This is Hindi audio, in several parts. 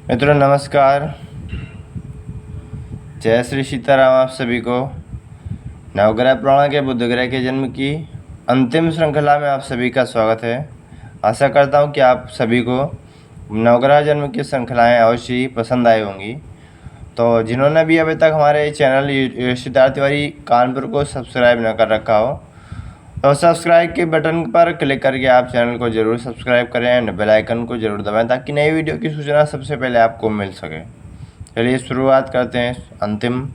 मित्रों नमस्कार। जय श्री सीताराम। आप सभी को नवग्रह पुराण के बुध ग्रह के जन्म की अंतिम श्रृंखला में आप सभी का स्वागत है। आशा करता हूं कि आप सभी को नवग्रह जन्म की श्रृंखलाएं अवश्य ही पसंद आई होंगी। तो जिन्होंने भी अभी तक हमारे चैनल सिद्धार्थ तिवारी कानपुर को सब्सक्राइब न कर रखा हो तो सब्सक्राइब के बटन पर क्लिक करके आप चैनल को ज़रूर सब्सक्राइब करें एंड बेल आइकन को ज़रूर दबाएं ताकि नई वीडियो की सूचना सबसे पहले आपको मिल सके। चलिए शुरुआत करते हैं अंतिम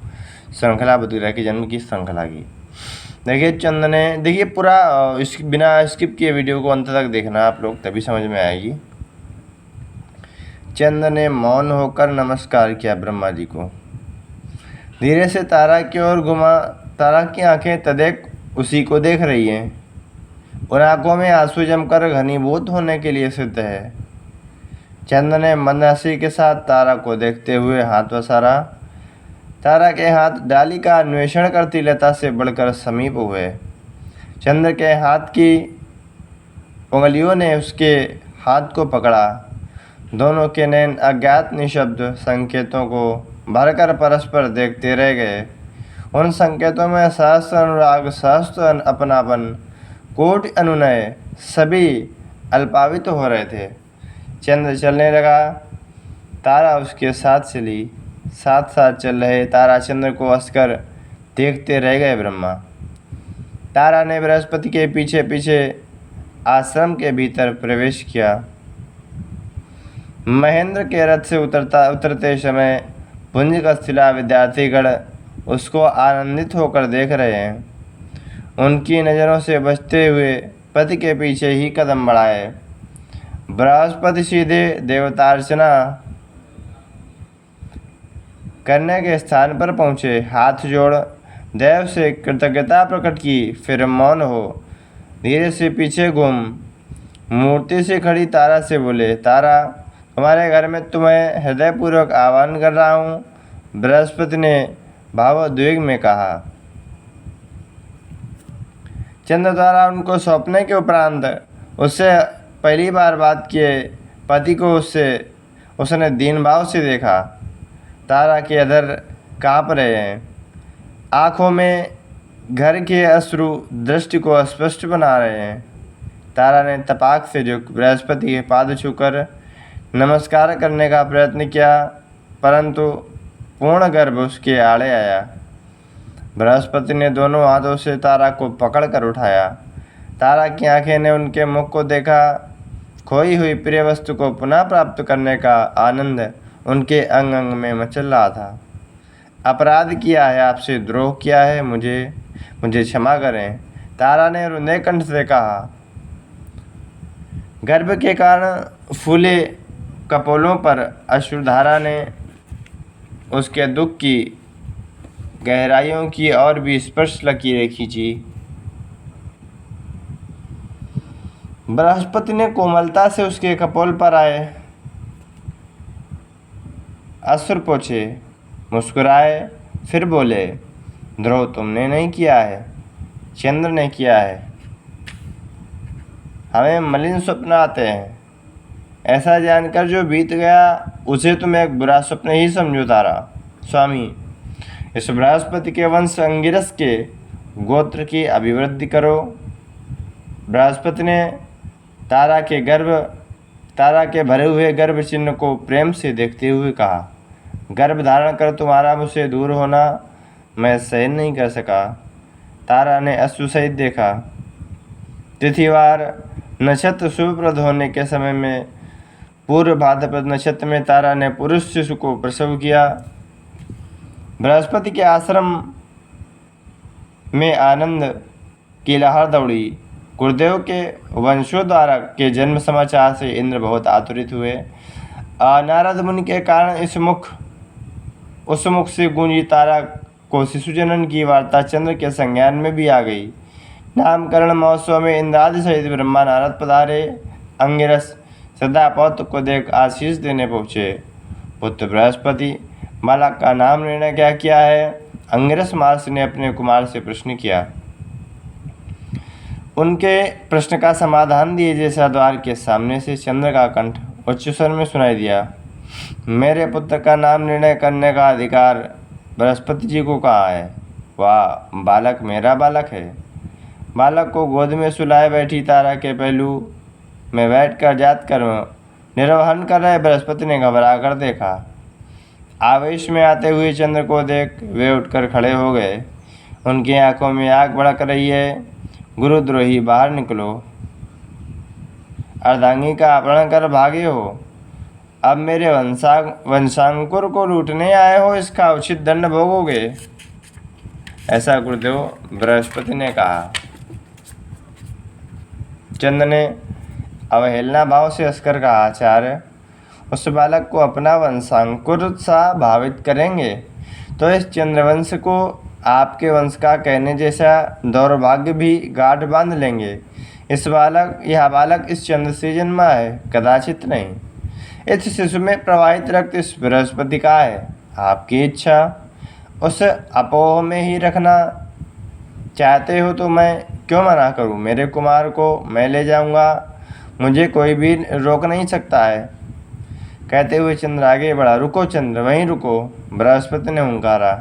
श्रृंखला बुध ग्रह के जन्म की श्रृंखला की। देखिए पूरा बिना स्किप किए वीडियो को अंत तक देखना आप लोग, तभी समझ में आएगी। चंद्र ने मौन होकर नमस्कार किया ब्रह्मा जी को। धीरे से तारा की ओर घुमा। तारा की आंखें तदेक उसी को देख रही हैं। उन आंखों में आंसू जमकर घनीभूत होने के लिए सिद्ध है। चंद्र ने मंद हंसी के साथ तारा को देखते हुए हाथ पसारा। तारा के हाथ डाली का अन्वेषण करती लता से बढ़कर समीप हुए। चंद्र के हाथ की उंगलियों ने उसके हाथ को पकड़ा। दोनों के नैन अज्ञात निशब्द संकेतों को भरकर परस्पर देखते रह गए। उन संकेतों में सहस्त्र अनुराग, सहस्त्र अपनापन, कोटि अनुनय, सभी अल्पावित हो रहे थे। चंद्र चलने लगा, तारा उसके साथ चली। साथ साथ चल रहे तारा चंद्र को हंसकर देखते रह गए। ब्रह्मा तारा ने बृहस्पति के पीछे पीछे आश्रम के भीतर प्रवेश किया। महेंद्र के रथ से उतरते समय पुंज का शिला विद्यार्थीगण उसको आनंदित होकर देख रहे हैं। उनकी नज़रों से बचते हुए पति के पीछे ही कदम बढ़ाए। बृहस्पति सीधे देवतार्चना करने के स्थान पर पहुँचे। हाथ जोड़ देव से कृतज्ञता प्रकट की, फिर मौन हो धीरे से पीछे घूम मूर्ति से खड़ी तारा से बोले, तारा हमारे घर में तुम्हें हृदयपूर्वक आह्वान कर रहा हूँ। बृहस्पति ने भावोद्वेग में कहा। चंद्र द्वारा उनको सौंपने के उपरांत उससे पहली बार बात किए पति को उसने दीन भाव से देखा। तारा के अधर काँप रहे हैं। आँखों में घर के अश्रु दृष्टि को स्पष्ट बना रहे हैं। तारा ने तपाक से झुक बृहस्पति के पाद छूकर नमस्कार करने का प्रयत्न किया, परंतु पूर्ण गर्भ उसके आड़े आया। बृहस्पति ने दोनों हाथों से तारा को पकड़कर उठाया। तारा की आंखें ने उनके मुख को देखा। खोई हुई प्रिय वस्तु को पुनः प्राप्त करने का आनंद उनके अंग अंग में मचल रहा था। अपराध किया है, आपसे द्रोह किया है, मुझे क्षमा करें, तारा ने रुंधे कंठ से कहा। गर्भ के कारण फूले कपोलों पर अश्रुधारा ने उसके दुख की गहराइयों की और भी स्पष्ट लकीरें खींची। बृहस्पति ने कोमलता से उसके कपोल पर आए अश्रु पोंछे, मुस्कुराए, फिर बोले, द्रोह तुमने नहीं किया है, चंद्र ने किया है। हमें मलिन स्वप्न आते हैं। ऐसा जानकर जो बीत गया उसे तुम एक बुरा स्वप्न ही समझो। तारा स्वामी, इस बृहस्पति के वंश अंगिरस के गोत्र की अभिवृद्धि करो। बृहस्पति ने तारा के भरे हुए गर्भ चिन्ह को प्रेम से देखते हुए कहा, गर्भ धारण कर तुम्हारा मुझसे दूर होना मैं सहन नहीं कर सका। तारा ने अश्रु सहित देखा। तिथिवार नक्षत्र शुभप्रद होने के समय में पूर्व भाद्रपद नक्षत्र में तारा ने पुरुष शिशु को प्रसव किया। बृहस्पति के आश्रम में आनंद की लहर दौड़ी। गुरुदेव के वंशोद्धारक के जन्म समाचार से इंद्र बहुत आतुरित हुए। नारद मुनि के कारण उस मुख से गूंजी तारा को शिशु जनन की वार्ता चंद्र के संज्ञान में भी आ गई। नामकरण महोत्सव में इंद्रादि सहित ब्रह्मा नारद पधारे। अंगिरस सदा पौत्र को देख आशीष देने पहुँचे। पुत्र बृहस्पति, बालक का नाम निर्णय क्या किया है? अंगिरस महर्षि ने अपने कुमार से प्रश्न किया। उनके प्रश्न का समाधान दिए जैसा द्वार के सामने से चंद्र का कंठ उच्च स्वर में सुनाई दिया। मेरे पुत्र का नाम निर्णय करने का अधिकार बृहस्पति जी को कहाँ है? वाह, बालक मेरा बालक है। बालक को गोद में सुलाए बैठी तारा के पहलू में बैठकर जात कर्म निर्वहन कर रहे बृहस्पति ने घबरा कर देखा। आवेश में आते हुए चंद्र को देख वे उठकर खड़े हो गए। उनकी आंखों में आग भड़क रही है। गुरुद्रोही, बाहर निकलो। अर्धांगी का अपहरण कर भागे हो, अब मेरे वंशांकुर को लूटने आए हो, इसका उचित दंड भोगोगे। ऐसा गुरुदेव बृहस्पति ने कहा। चंद्र ने अवहेलना भाव से हंसकर कहा, आचार्य, उस बालक को अपना वंशांकुर सा भावित करेंगे तो इस चंद्रवंश को आपके वंश का कहने जैसा दौर्भाग्य भी गांठ बांध लेंगे। यह बालक इस चंद्र से जन्मा है, कदाचित नहीं। इस शिशु में प्रवाहित रक्त इस बृहस्पति का है। आपकी इच्छा उस अपोह में ही रखना चाहते हो तो मैं क्यों मना करूं? मेरे कुमार को मैं ले जाऊंगा, मुझे कोई भी रोक नहीं सकता है। कहते हुए चंद्र आगे बढ़ा। रुको चंद्र, वहीं रुको, बृहस्पति ने हुंकारा।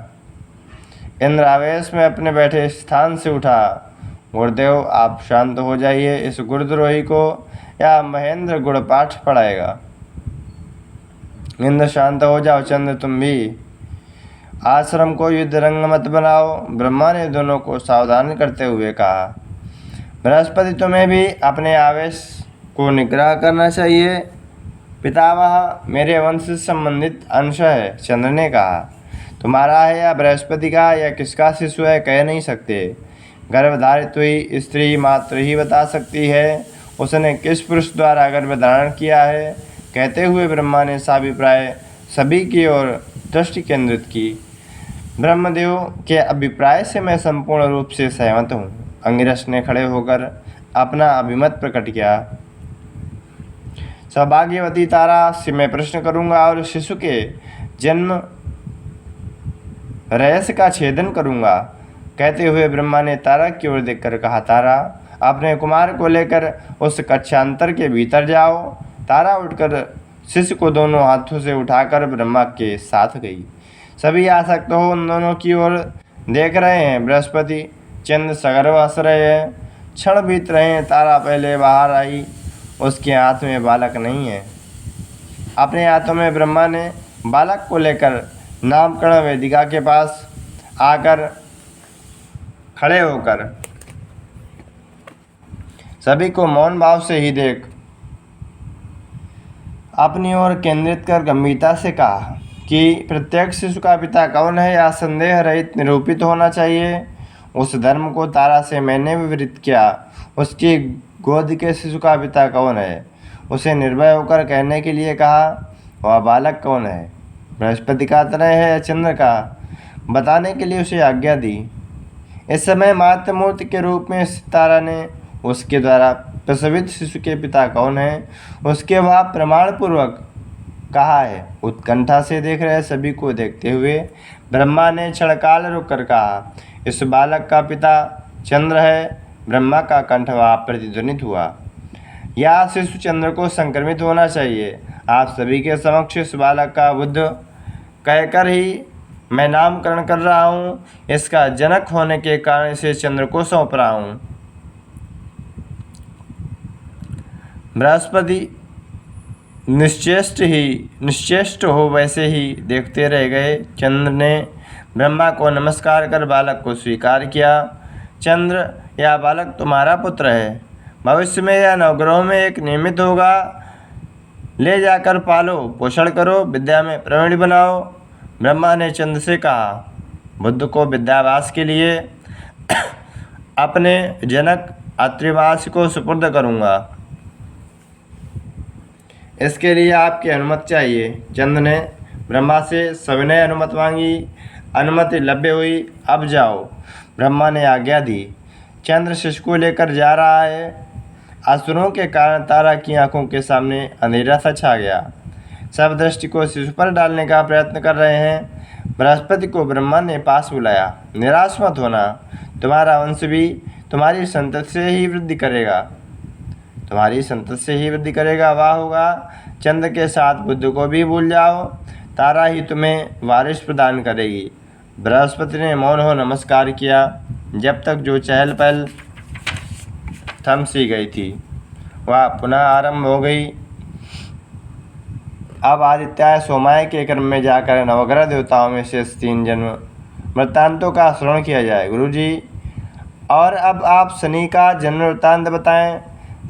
इंद्र आवेश में अपने बैठे स्थान से उठा। गुरुदेव, आप शांत हो जाइए, इस गुरुद्रोही को या महेंद्र गुणपाठ पढ़ाएगा। इंद्र, शांत हो जाओ। चंद्र, तुम भी। आश्रम को युद्ध रंग मत बनाओ, ब्रह्मा ने दोनों को सावधान करते हुए कहा। बृहस्पति, तुम्हें भी अपने आवेश को निग्रह करना चाहिए। पितामह मेरे वंश से संबंधित अंश है, चंद्र ने कहा। तुम्हारा है या बृहस्पति का या किसका शिशु है, कह नहीं सकते। गर्भधारित हुई स्त्री मात्र ही बता सकती है उसने किस पुरुष द्वारा गर्भ धारण किया है। कहते हुए ब्रह्मा ने साभिप्राय सभी की ओर दृष्टि केंद्रित की। ब्रह्मदेव के अभिप्राय से मैं संपूर्ण रूप से सहमत हूँ। अंगिरस ने खड़े होकर अपना अभिमत प्रकट किया। सौभाग्यवती तारा से मैं प्रश्न करूँगा और शिशु के जन्म रहस्य का छेदन करूँगा। कहते हुए ब्रह्मा ने तारा की ओर देखकर कहा, तारा, अपने कुमार को लेकर उस कक्षांतर के भीतर जाओ। तारा उठकर शिशु को दोनों हाथों से उठाकर ब्रह्मा के साथ गई। सभी आसक्त हो उन दोनों की ओर देख रहे हैं। बृहस्पति चंद्र सगर्व हंस रहे हैं। क्षण बीत रहे हैं। तारा पहले बाहर आई। उसके हाथ में बालक नहीं है। अपने हाथों में ब्रह्मा ने बालक को लेकर नामकरण वेदिका के पास आकर खड़े होकर सभी को मौन भाव से ही देख अपनी ओर केंद्रित कर गंभीरता से कहा कि प्रत्येक शिशु का पिता कौन है या संदेह रहित निरूपित होना चाहिए। उस धर्म को तारा से मैंने विवरित किया। उसकी गोद के शिशु का पिता कौन है उसे निर्भय होकर कहने के लिए कहा। वह बालक कौन है, बृहस्पति का तरह है या चंद्र का, बताने के लिए उसे आज्ञा दी। इस समय मातृमूर्ति के रूप में तारा ने उसके द्वारा प्रसवित शिशु के पिता कौन है उसके वह प्रमाण पूर्वक कहा है। उत्कंठा से देख रहे सभी को देखते हुए ब्रह्मा ने क्षणकाल रुककर कहा, इस बालक का पिता चंद्र है। ब्रह्मा का कंठ वहाँ प्रतिध्वनित हुआ। यह शिशु चंद्र को संक्रमित होना चाहिए। आप सभी के समक्ष इस बालक का बुद्ध कहकर ही मैं नामकरण कर रहा हूँ। इसका जनक होने के कारण इसे चंद्र को सौंप रहा हूँ। बृहस्पति निश्चेष्ट हो वैसे ही देखते रह गए। चंद्र ने ब्रह्मा को नमस्कार कर बालक को स्वीकार किया। चंद्र, यह बालक तुम्हारा पुत्र है। भविष्य में यह नवग्रहों में एक नियमित होगा। ले जाकर पालो पोषण करो, विद्या में प्रवीण बनाओ। ब्रह्मा ने चंद्र से कहा, बुद्ध को विद्याभ्यास के लिए अपने जनक अत्रिवास को सुपुर्द करूँगा। इसके लिए आपकी अनुमति चाहिए। चंद्र ने ब्रह्मा से सविनय अनुमति मांगी। अनुमति लभ्य हुई। अब जाओ, ब्रह्मा ने आज्ञा दी। चंद्र शिशु को लेकर जा रहा है। असुरों के कारण तारा की आंखों के सामने अंधेरा सा छा गया। सब दृष्टि को शिशु पर डालने का प्रयत्न कर रहे हैं। बृहस्पति को ब्रह्मा ने पास बुलाया। निराश मत होना, तुम्हारा वंश भी तुम्हारी संतति से ही वृद्धि करेगा। तुम्हारी संतति से ही वृद्धि करेगा। वह होगा चंद्र के साथ बुध को भी भूल जाओ, तारा ही तुम्हें वारिस प्रदान करेगी। बृहस्पति ने मौन हो नमस्कार किया। जब तक जो चहल पहल थम सी गई थी वह पुनः आरंभ हो गई। अब आदित्य सोमाय के क्रम में जाकर नवग्रह देवताओं में से 3 जन्म वृत्तांतों का श्रवण किया जाए। गुरुजी, और अब आप शनि का जन्म वृत्तांत बताएं।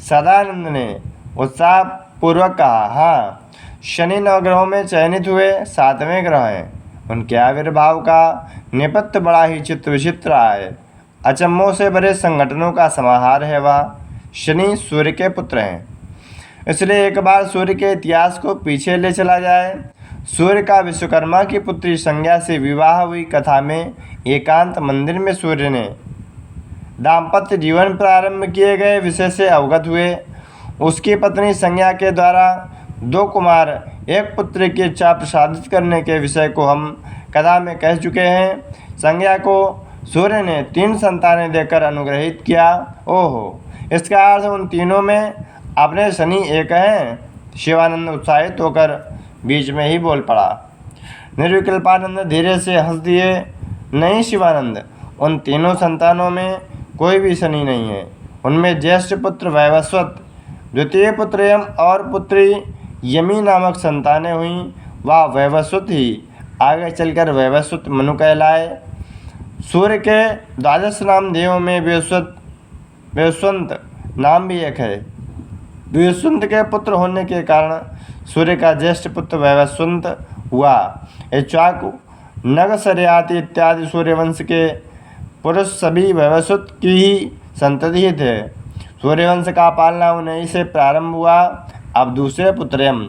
सदानंद ने उत्साहपूर्वक कहा, हाँ, शनि नवग्रहों में चयनित हुए 7वें ग्रह हैं। उनके आविर्भाव का नेपथ्य बड़ा ही चित्र विचित्र रहा है। अचम्भों से भरे संगठनों का समाहार है वह। शनि सूर्य के पुत्र हैं, इसलिए एक बार सूर्य के इतिहास को पीछे ले चला जाए। सूर्य का विश्वकर्मा की पुत्री संज्ञा से विवाह हुई कथा में एकांत मंदिर में सूर्य ने दाम्पत्य जीवन प्रारंभ किए गए विषय से अवगत हुए। उसकी पत्नी संज्ञा के द्वारा 2 कुमार 1 पुत्र की इच्छा प्रसादित करने के विषय को हम कथा में कह चुके हैं। संज्ञा को सूर्य ने 3 संतानें देकर अनुग्रहित किया। ओहो, इसका अर्थ उन तीनों में अपने शनि एक हैं। शिवानंद उत्साहित होकर बीच में ही बोल पड़ा। निर्विकल्पानंद धीरे से हंस दिए। नहीं शिवानंद, उन तीनों संतानों में कोई भी शनि नहीं है। उनमें ज्येष्ठ पुत्र वैवस्वत, द्वितीय पुत्र यम और पुत्री यमी नामक संतानें हुईं। वह वैवस्वत ही आगे चलकर वैवस्वत मनु कहलाए। सूर्य के 12 नाम देवों में वैवस्वत नाम भी एक है। वैवस्वत के पुत्र होने के कारण सूर्य का ज्येष्ठ पुत्र वैवस्वत हुआ। इक्ष्वाकु, नग, सरयाति इत्यादि सूर्यवंश के पुरुष सभी वैवस्वत की ही संतति ही थे। सूर्यवंश का पालना उन्हीं से प्रारंभ हुआ। अब दूसरे पुत्र यम,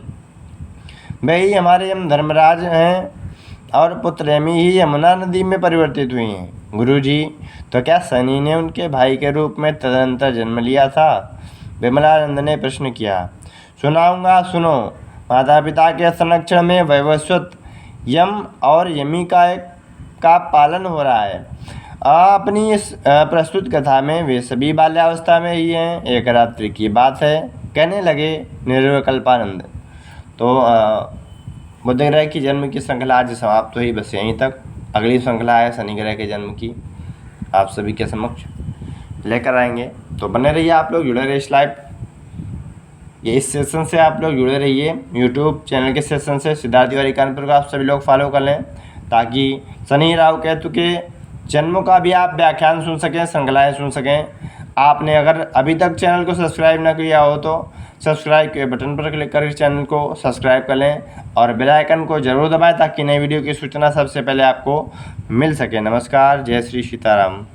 वे ही हमारे यम धर्मराज हैं और पुत्र यमी ही यमुना नदी में परिवर्तित हुई हैं। गुरुजी, तो क्या शनि ने उनके भाई के रूप में तदनंतर जन्म लिया था? विमलानंद ने प्रश्न किया। सुनाऊंगा, सुनो। माता पिता के संरक्षण में वैवस्वत, यम और यमी का पालन हो रहा है। अपनी इस प्रस्तुत कथा में वे सभी बाल्यावस्था में ही हैं। एक रात्रि की बात है, कहने लगे निर्विकल्पानंद। तो बुध ग्रह की जन्म की श्रृंखला आज समाप्त हुई। बस यहीं तक। अगली श्रृंखला है शनि ग्रह के जन्म की, आप सभी के समक्ष लेकर आएंगे। तो बने रहिए, आप लोग जुड़े रहिए इस सेशन से आप लोग जुड़े रहिए। यूट्यूब चैनल के सेशन से सिद्धार्थ तिवारी कानपुर को आप सभी लोग फॉलो कर लें, ताकि शनि राहु केतु के जन्मों का भी आप व्याख्यान सुन सकें, श्रृंखलाएँ सुन सकें। आपने अगर अभी तक चैनल को सब्सक्राइब ना किया हो तो सब्सक्राइब के बटन पर क्लिक कर चैनल को सब्सक्राइब कर लें और बेल आइकन को जरूर दबाएं, ताकि नई वीडियो की सूचना सबसे पहले आपको मिल सके। नमस्कार, जय श्री सीताराम।